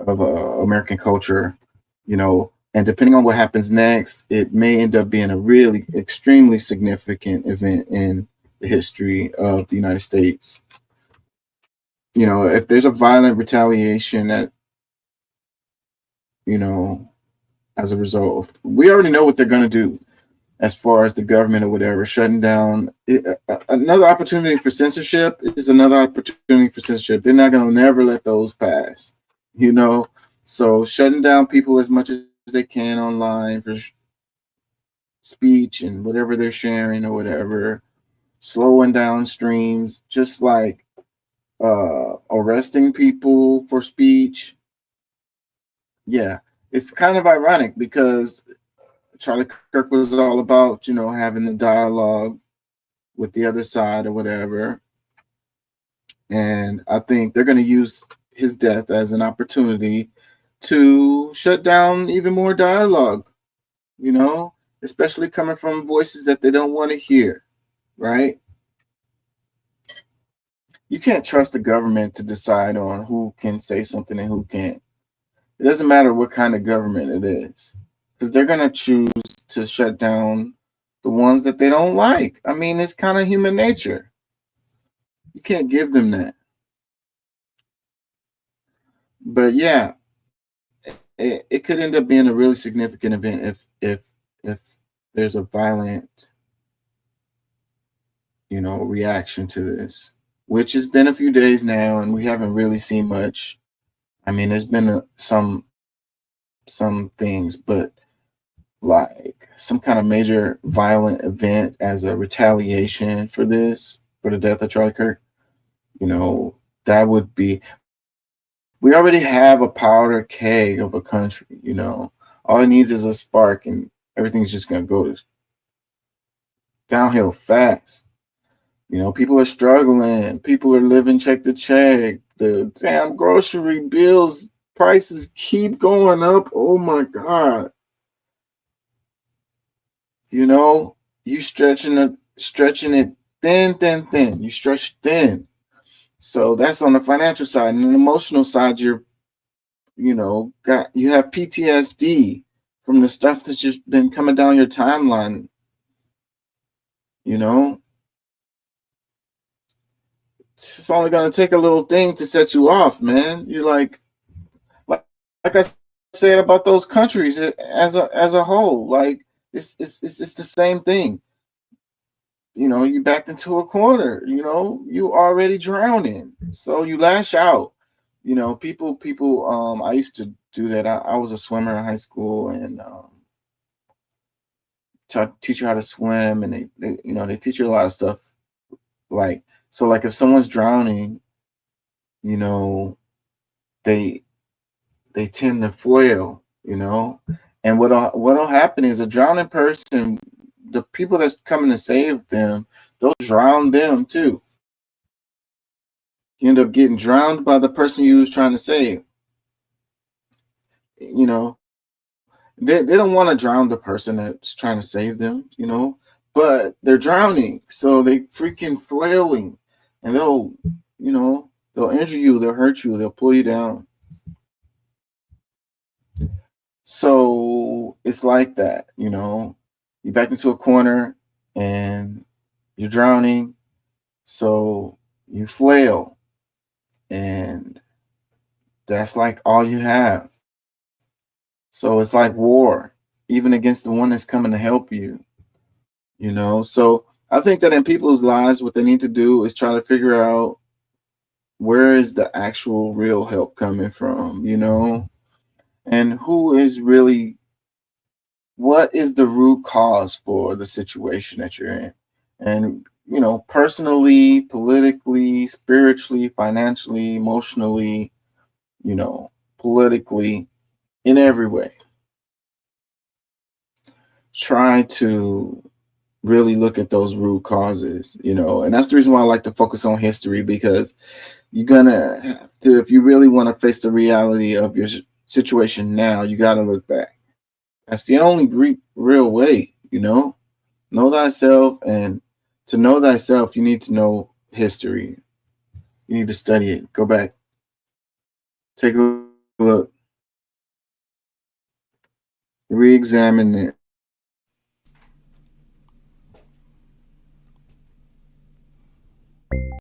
of American culture, and depending on what happens next, it may end up being a really extremely significant event in the history of the United States. If there's a violent retaliation you know, as a result, we already know what they're going to do as far as the government or whatever, shutting down. Another opportunity for censorship is another opportunity for censorship. They're not going to never let those pass, you know? So shutting down people as much as they can online for speech and whatever they're sharing or whatever, slowing down streams, just like arresting people for speech. Yeah, it's kind of ironic because Charlie Kirk was all about, having the dialogue with the other side or whatever. And I think they're going to use his death as an opportunity to shut down even more dialogue, especially coming from voices that they don't want to hear, right? You can't trust the government to decide on who can say something and who can't. It doesn't matter what kind of government it is, because they're going to choose to shut down the ones that they don't like. I mean, it's kind of human nature. You can't give them that. But yeah, it could end up being a really significant event if there's a violent, reaction to this, which has been a few days now, and we haven't really seen much. I mean, there's been some things, but like some kind of major violent event as a retaliation for the death of Charlie Kirk, that would be. We already have a powder keg of a country. All it needs is a spark, and everything's just gonna go downhill fast. People are struggling. People are living check to check. The damn grocery bills prices keep going up. Oh my God. You stretching it thin. You stretch thin. So that's on the financial side. And the emotional side, you have PTSD from the stuff that's just been coming down your timeline. It's only gonna take a little thing to set you off, man. You're like I said about those countries as a whole. Like it's the same thing. You backed into a corner. You already drowning, so you lash out. People. I used to do that. I was a swimmer in high school, and teach you how to swim, and they teach you a lot of stuff. Like if someone's drowning, you know, they they tend to flail. And what'll happen is a drowning person, the people that's coming to save them, they'll drown them too. You end up getting drowned by the person you was trying to save. You know, they don't want to drown the person that's trying to save them, but they're drowning, so they freaking flailing, and they'll injure you, they'll hurt you, they'll pull you down. So it's like that. You back into a corner and you're drowning, so you flail, and that's like all you have. So it's like war, even against the one that's coming to help you. So I think that in people's lives, what they need to do is try to figure out where is the actual real help coming from, and who is really, what is the root cause for the situation that you're in. And, personally, politically, spiritually, financially, emotionally, politically, in every way, try to really look at those root causes. And that's the reason why I like to focus on history, because you're gonna have to, if you really want to face the reality of your situation now, you got to look back. That's the only real way. Know thyself, and to know thyself, you need to know history. You need to study it. Go back, take a look. re-examine